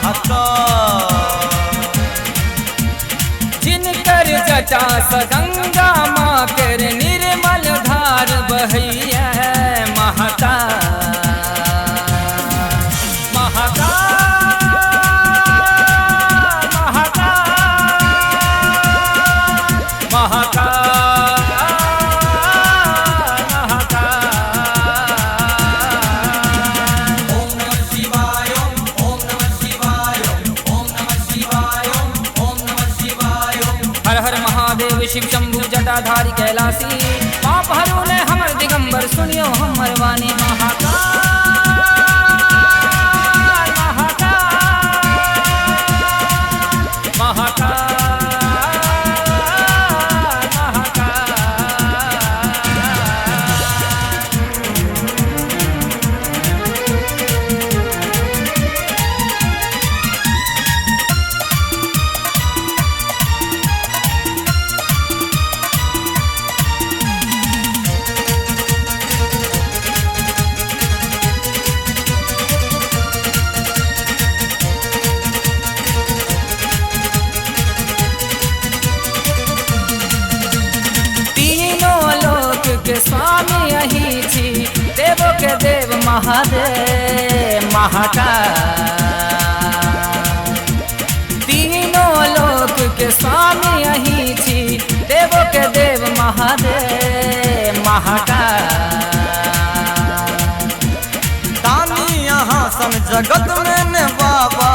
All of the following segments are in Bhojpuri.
महाकाल। जिनकर जटा सगंगा माँ कर निर्मल धार बहैया महाकाल। शिव शंभु जटाधारी कैलासी पाप हरो ने हमर दिगंबर सुनियो हमर वाणी महाकाल महाकाल महाकाल के स्वामी यही छी देवो के देव महादेव महाकाल। तीनों लोक के स्वामी यही छी देवो के देव महादेव महाकाल। दानी यहाँ सन जगत में ने बाबा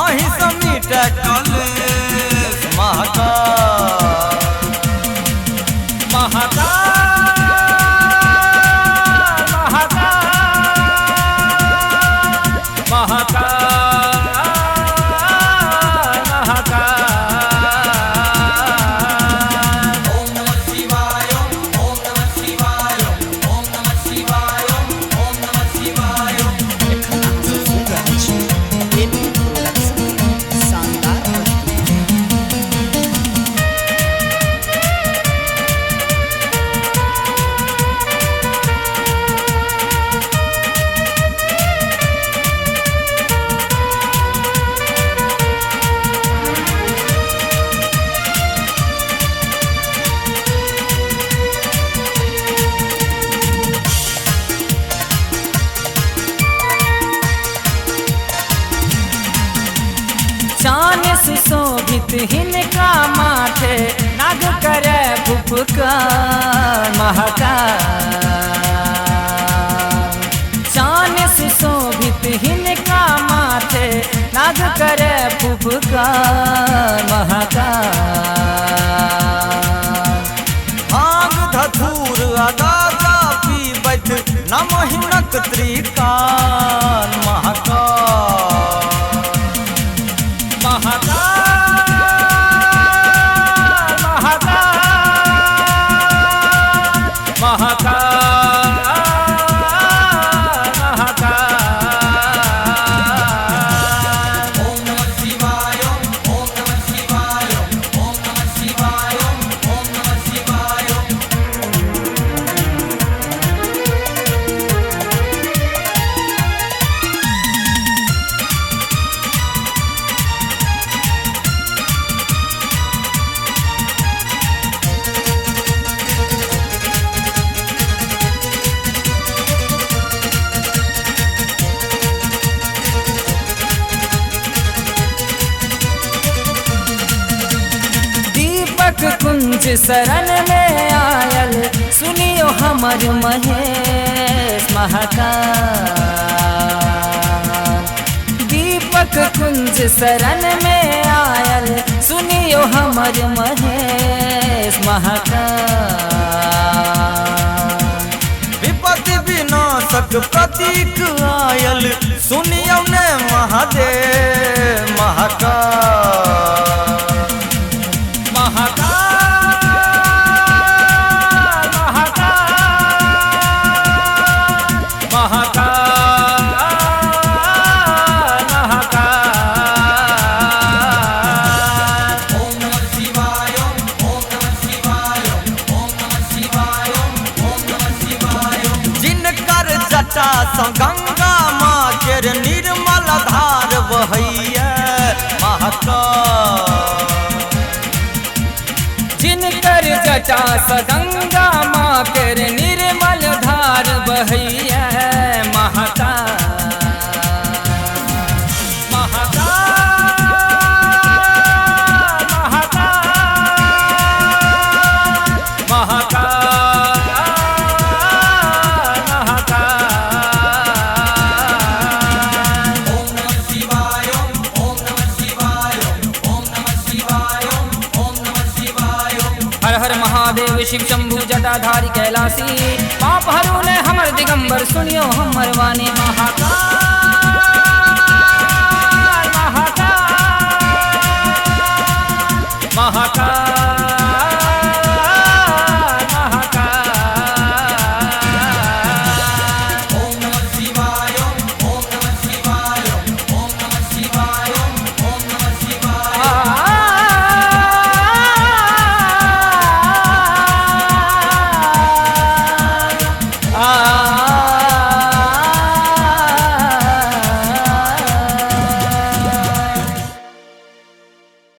अही समीट कलेश महाकाल महाकाल चान सुशोभित हिनका माथे नाग करे फुफकार महाकाल। चान सुशोभित हिनका माथे नाग करे फुफकार महाकाल। भांग धतूर गाजा पीबैत नमहिनक त्रिकाल महाकाल कुंज शरण में आयल सुनियो हमर महेश महाकाल। दीपक कुंज शरण में आयल सुनियो हमर महेश महाकाल। विपत्ति विनाशक प्रतीक आयल सुनियो ने महादेव महाकाल गंगा माँ के निर्मल धार बहैया महाकाल। जिनकर जटा सगंगा माँ कर निर्मल धार बहैया महाकाल। हर हर महादेव शिव शंभु जटाधारी कैलासी, पाप हरू ने हमर दिगंबर सुनियो हमर वाणी महाकाल।